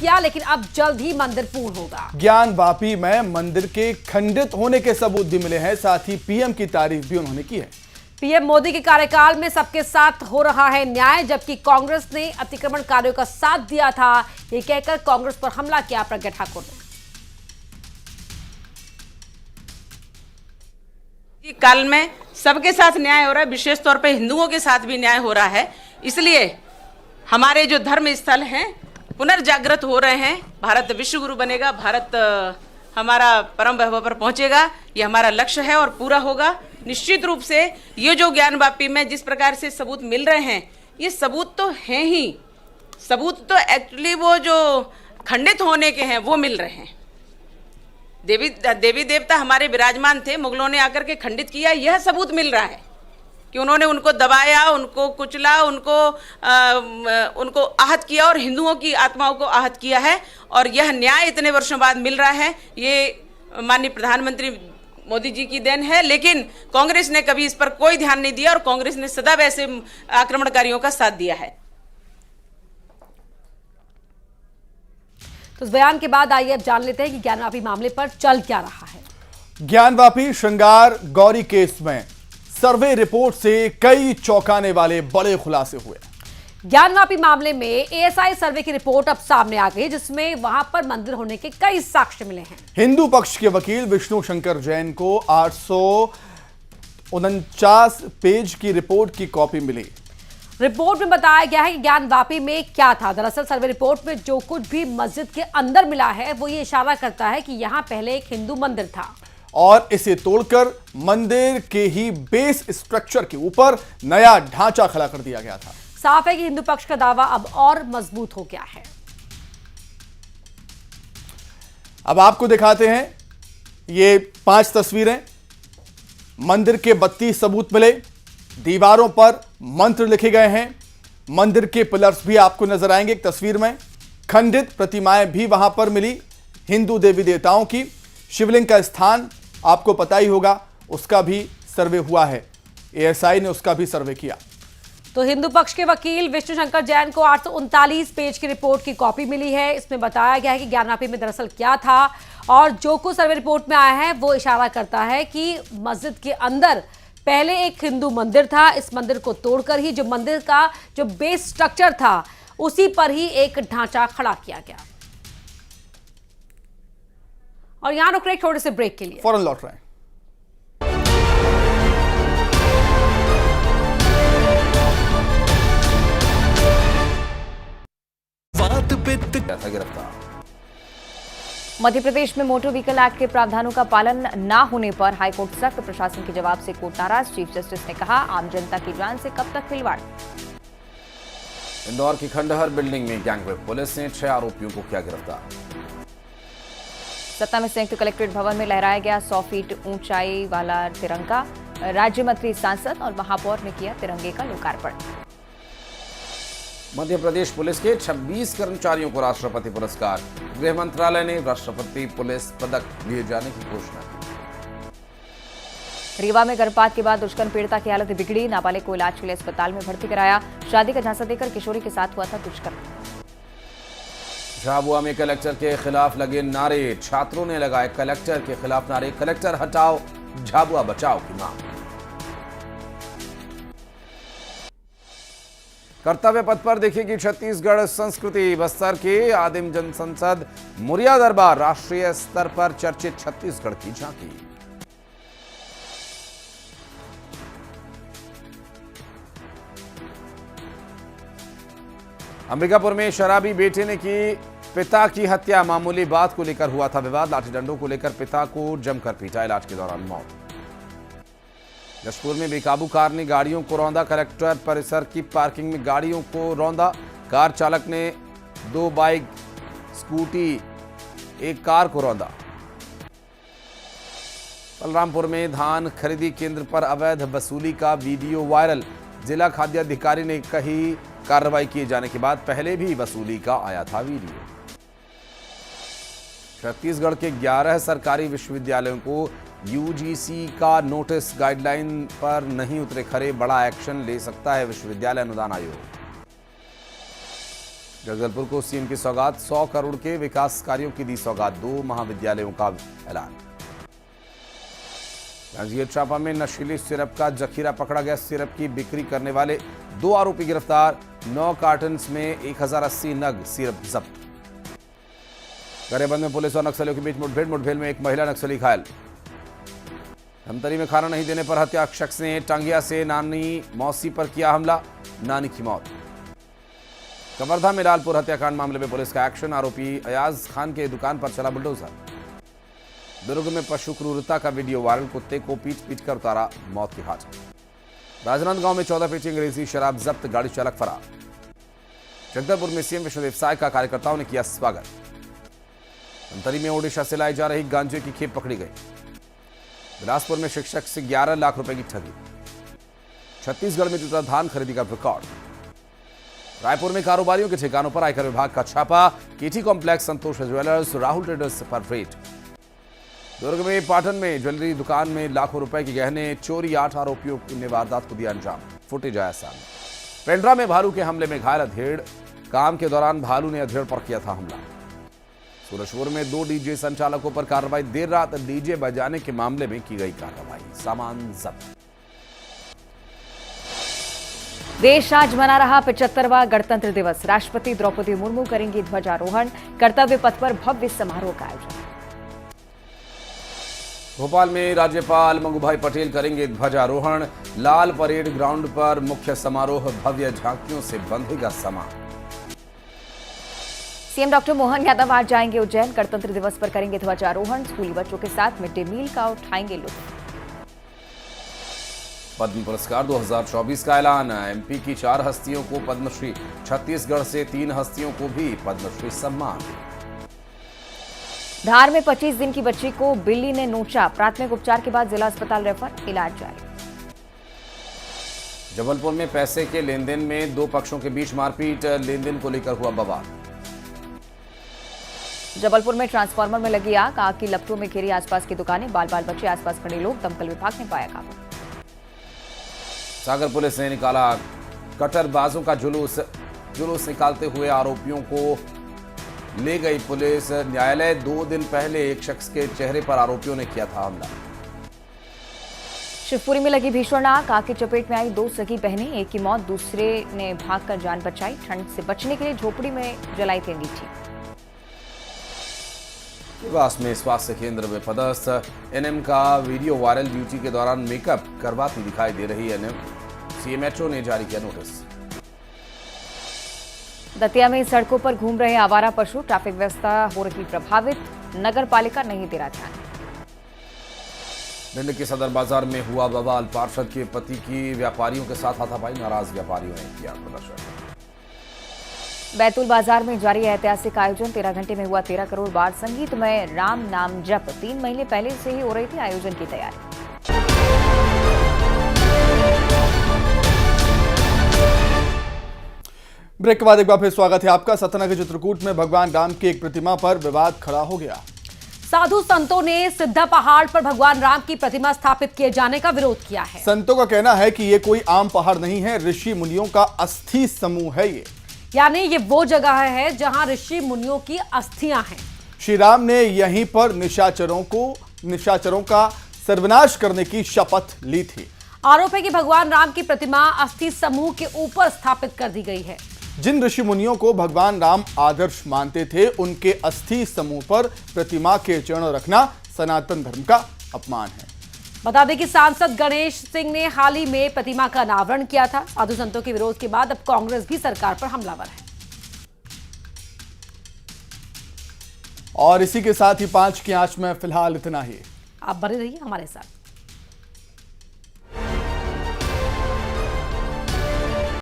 किया, लेकिन अब जल्द ही मंदिर पूर्ण होगा। ज्ञानवापी में मंदिर के खंडित होने के सबूत भी मिले हैं, साथ ही पीएम की तारीफ भी उन्होंने की है। पीएम मोदी के कार्यकाल में सबके साथ हो रहा है न्याय, जबकि कांग्रेस ने अतिक्रमणकारियों का साथ दिया था, ये कहकर कांग्रेस पर हमला किया प्रज्ञा ठाकुर ने। काल में सबके साथ न्याय हो रहा है, विशेष तौर पे हिंदुओं के साथ भी न्याय हो रहा है। इसलिए हमारे जो धर्म स्थल हैं पुनर्जागृत हो रहे हैं। भारत विश्व गुरु बनेगा, भारत हमारा परम वैभव पर पहुंचेगा, ये हमारा लक्ष्य है और पूरा होगा। निश्चित रूप से ये जो ज्ञानवापी में जिस प्रकार से सबूत मिल रहे हैं, ये सबूत तो हैं ही, सबूत तो एक्चुअली वो जो खंडित होने के हैं वो मिल रहे हैं। देवी देवता हमारे विराजमान थे, मुगलों ने आकर के खंडित किया, यह सबूत मिल रहा है कि उन्होंने उनको दबाया, उनको कुचला, उनको आहत किया और हिंदुओं की आत्माओं को आहत किया है। और यह न्याय इतने वर्षों बाद मिल रहा है, ये माननीय प्रधानमंत्री मोदी जी की देन है। लेकिन कांग्रेस ने कभी इस पर कोई ध्यान नहीं दिया और कांग्रेस ने सदा वैसे आक्रमणकारियों का साथ दिया है। तो इस बयान के बाद आइए अब जान लेते हैं कि ज्ञानवापी मामले पर चल क्या रहा है। ज्ञानवापी श्रृंगार गौरी केस में सर्वे रिपोर्ट से कई चौंकाने वाले बड़े खुलासे हुए। ज्ञानवापी मामले में एएसआई सर्वे की रिपोर्ट अब सामने आ गई, जिसमें वहां पर मंदिर होने के कई साक्ष्य मिले हैं। हिंदू पक्ष के वकील विष्णु शंकर जैन को 849 पेज की रिपोर्ट की कॉपी मिली। रिपोर्ट में बताया गया है कि ज्ञानवापी में क्या था। दरअसल सर्वे रिपोर्ट में जो कुछ भी मस्जिद के अंदर मिला है वो ये इशारा करता है कि यहां पहले एक हिंदू मंदिर था और इसे तोड़कर मंदिर के ही बेस स्ट्रक्चर के ऊपर नया ढांचा खड़ा कर दिया गया था। साफ है कि हिंदू पक्ष का दावा अब और मजबूत हो गया है। अब आपको दिखाते हैं ये 5 तस्वीरें। मंदिर के 32 सबूत मिले, दीवारों पर मंत्र लिखे गए हैं, मंदिर के पिलर्स भी आपको नजर आएंगे एक तस्वीर में। खंडित प्रतिमाएं भी वहां पर मिली हिंदू देवी देवताओं की। शिवलिंग का स्थान आपको पता ही होगा, उसका भी सर्वे हुआ है, एएसआई ने उसका भी सर्वे किया। तो हिंदू पक्ष के वकील विष्णु शंकर जैन को 839 पेज की रिपोर्ट की कॉपी मिली है। इसमें बताया गया है कि ज्ञानवापी में दरअसल क्या था और जो कुछ सर्वे रिपोर्ट में आया है वो इशारा करता है कि मस्जिद के अंदर पहले एक हिंदू मंदिर था। इस मंदिर को तोड़कर ही जो मंदिर का जो बेस स्ट्रक्चर था उसी पर ही एक ढांचा खड़ा किया गया। और यहां रुक रहे छोटे से ब्रेक के लिए, फौरन लौट रहे हैं। गिरफ्तार। मध्य प्रदेश में मोटर व्हीकल एक्ट के प्रावधानों का पालन न होने पर हाईकोर्ट सख्त, प्रशासन के जवाब से कोर्ट नाराज। चीफ जस्टिस ने कहा, आम जनता की जान से कब तक खिलवाड़। इंदौर की खंडहर बिल्डिंग में गैंगरेप, पुलिस ने 6 आरोपियों को किया गिरफ्तार। सतना में संयुक्त कलेक्ट्रेट भवन में लहराया गया 100 फीट ऊंचाई वाला तिरंगा। राज्य मंत्री, सांसद और महापौर ने किया तिरंगे का लोकार्पण। मध्य प्रदेश पुलिस के 26 कर्मचारियों को राष्ट्रपति पुरस्कार, गृह मंत्रालय ने राष्ट्रपति पुलिस पदक दिए जाने की घोषणा की। रीवा में गर्भपात के बाद दुष्कर्म पीड़िता की हालत बिगड़ी, नाबालिग को इलाज के लिए अस्पताल में भर्ती कराया। शादी का झांसा देकर किशोरी के साथ हुआ था दुष्कर्म। झाबुआ में कलेक्टर के खिलाफ लगे नारे, छात्रों ने लगाए कलेक्टर के खिलाफ नारे, कलेक्टर हटाओ, झाबुआ बचाओ की मांग। कर्तव्य पथ पर देखेगी छत्तीसगढ़ संस्कृति, बस्तर के आदिम जन संसद मुरिया दरबार, राष्ट्रीय स्तर पर चर्चित छत्तीसगढ़ की झांकी। अंबिकापुर में शराबी बेटे ने की पिता की हत्या, मामूली बात को लेकर हुआ था विवाद, लाठी डंडों को लेकर पिता को जमकर पीटा, इलाज के दौरान मौत। जशपुर में बेकाबू कार ने गाड़ियों को रौंदा, कलेक्टर परिसर की पार्किंग में गाड़ियों को रौंदा, कार चालक ने 2 बाइक, स्कूटी, एक कार को रौंदा। बलरामपुर में धान खरीदी केंद्र पर अवैध वसूली का वीडियो वायरल, जिला खाद्य अधिकारी ने कही कार्रवाई किए जाने के बाद पहले भी वसूली का आया था वीडियो। छत्तीसगढ़ के 11 सरकारी विश्वविद्यालयों को यूजीसी का नोटिस, गाइडलाइन पर नहीं उतरे खरे, बड़ा एक्शन ले सकता है विश्वविद्यालय अनुदान आयोग। जगदलपुर को सीएम की सौगात, 100 करोड़ के विकास कार्यों की दी सौगात, 2 महाविद्यालयों का ऐलान। जांजगीर चांपा में नशीली सिरप का जखीरा पकड़ा गया, सिरप की बिक्री करने वाले 2 आरोपी गिरफ्तार, 9 कार्टन में 1080 नग सिरप जब्त। गरेबंद में पुलिस और नक्सलियों के बीच मुठभेड़ में एक महिला नक्सली घायल। धमतरी में खाना नहीं देने पर हत्या, शख्स ने टांगिया से नानी मौसी पर किया हमला, नानी की मौत। कवर्धा में लालपुर हत्याकांड मामले में पुलिस का एक्शन, आरोपी अयाज खान के दुकान पर चला बुलडोजर। दुर्ग में पशु क्रूरता का वीडियो वायरल, कुत्ते को पीट कर उतारा मौत के घाट। राजनांदगांव में 14 पेटी अंग्रेजी शराब जब्त, गाड़ी चालक फरार। जगदलपुर में सीएम विष्णुदेव साय का कार्यकर्ताओं ने किया स्वागत। धमतरी में ओडिशा से लाई जा रही गांजे की खेप पकड़ी गई। बिलासपुर में शिक्षक से 11 लाख रुपए की ठगी। छत्तीसगढ़ में टूटा धान खरीदी का रिकॉर्ड। रायपुर में कारोबारियों के ठिकानों पर आयकर विभाग का छापा, केटी कॉम्प्लेक्स, संतोष ज्वेलर्स, राहुल ट्रेडर्स पर रेड। दुर्ग में पाटन में ज्वेलरी दुकान में लाखों रुपए के गहने चोरी, 8 आरोपियों ने वारदात को दिया अंजाम, फुटेज आया सामने। पेंड्रा में भालू के हमले में घायल अधेड़, काम के दौरान भालू ने अधेड़ पर किया था हमला। सूरजपुर में 2 डीजे संचालकों पर कार्रवाई, देर रात डीजे बजाने के मामले में की गई कार्रवाई, सामान जब्त। देश आज मना रहा 75वां गणतंत्र दिवस, राष्ट्रपति द्रौपदी मुर्मू करेंगी ध्वजारोहण, कर्तव्य पथ पर भव्य समारोह का आयोजन। भोपाल में राज्यपाल मंगूभाई पटेल करेंगे ध्वजारोहण, लाल परेड ग्राउंड पर मुख्य समारोह, भव्य झांकियों से बंधेगा समा। सीएम डॉक्टर मोहन यादव आज जाएंगे उज्जैन, गणतंत्र दिवस पर करेंगे ध्वजारोहण, स्कूली बच्चों के साथ मिड डे मील का उठाएंगे लुत्फ। पद्म पुरस्कार 2024 का ऐलान, एमपी की 4 हस्तियों को पद्मश्री, छत्तीसगढ़ से 3 हस्तियों को भी पद्मश्री सम्मान। धार में 25 दिन की बच्ची को बिल्ली ने नोचा, प्राथमिक उपचार के बाद जिला अस्पताल रेफर, इलाज जारी। जबलपुर में पैसे के लेन देन में 2 पक्षों के बीच मारपीट, लेन देन को लेकर हुआ बवाल। जबलपुर में ट्रांसफार्मर में लगी आग की लपटों में घिरी आसपास की दुकानें, बाल बाल बचे आसपास खड़े लोग, दमकल विभाग ने पाया काबू। सागर पुलिस ने निकाला कटरबाजों का जुलूस निकालते हुए आरोपियों को ले गई पुलिस न्यायालय। 2 दिन पहले एक शख्स के चेहरे पर आरोपियों ने किया था हमला। शिवपुरी में लगी भीषण आग की चपेट में आई 2 सगी बहनें, एक की मौत, दूसरे ने भागकर जान बचाई। ठंड से बचने के लिए झोपड़ी में जलाई थी अंगीठी। देवास में स्वास्थ्य केंद्र में पदस्थ एनएम का वीडियो वायरल, ड्यूटी के दौरान मेकअप करवाती दिखाई दे रही एनएम, सीएमएचओ ने जारी किया नोटिस। दतिया में सड़कों पर घूम रहे आवारा पशु, ट्रैफिक व्यवस्था हो रही प्रभावित, नगर पालिका नहीं दे रहा ध्यान। भिंड के सदर बाजार में हुआ बवाल, पार्षद के पति की व्यापारियों के साथ हाथापाई, नाराज व्यापारियों ने किया प्रदर्शन। बैतूल बाजार में जारी ऐतिहासिक आयोजन, 13 घंटे में हुआ 13 करोड़ बार संगीत में राम नाम जप, 3 महीने पहले से ही हो रही थी आयोजन की तैयारी। ब्रेक के बाद एक बार फिर स्वागत है आपका। सतना के चित्रकूट में भगवान राम की एक प्रतिमा पर विवाद खड़ा हो गया। साधु संतों ने सिद्धा पहाड़ पर भगवान राम की प्रतिमा स्थापित किए जाने का विरोध किया है। संतों का कहना है कि ये कोई आम पहाड़ नहीं है, ऋषि मुनियों का अस्थि समूह है ये, यानी ये वो जगह है जहां ऋषि मुनियों की अस्थियां हैं। श्री राम ने यहीं पर निशाचरों का सर्वनाश करने की शपथ ली थी। आरोप है कि भगवान राम की प्रतिमा अस्थि समूह के ऊपर स्थापित कर दी गई है। जिन ऋषि मुनियों को भगवान राम आदर्श मानते थे, उनके अस्थि समूह पर प्रतिमा के चरण रखना सनातन धर्म का अपमान है। बता दें कि सांसद गणेश सिंह ने हाल ही में प्रतिमा का अनावरण किया था। साधु संतों के विरोध के बाद अब कांग्रेस भी सरकार पर हमलावर है। और इसी के साथ ही 5 की आंच में फिलहाल इतना ही। आप बने रहिए हमारे साथ।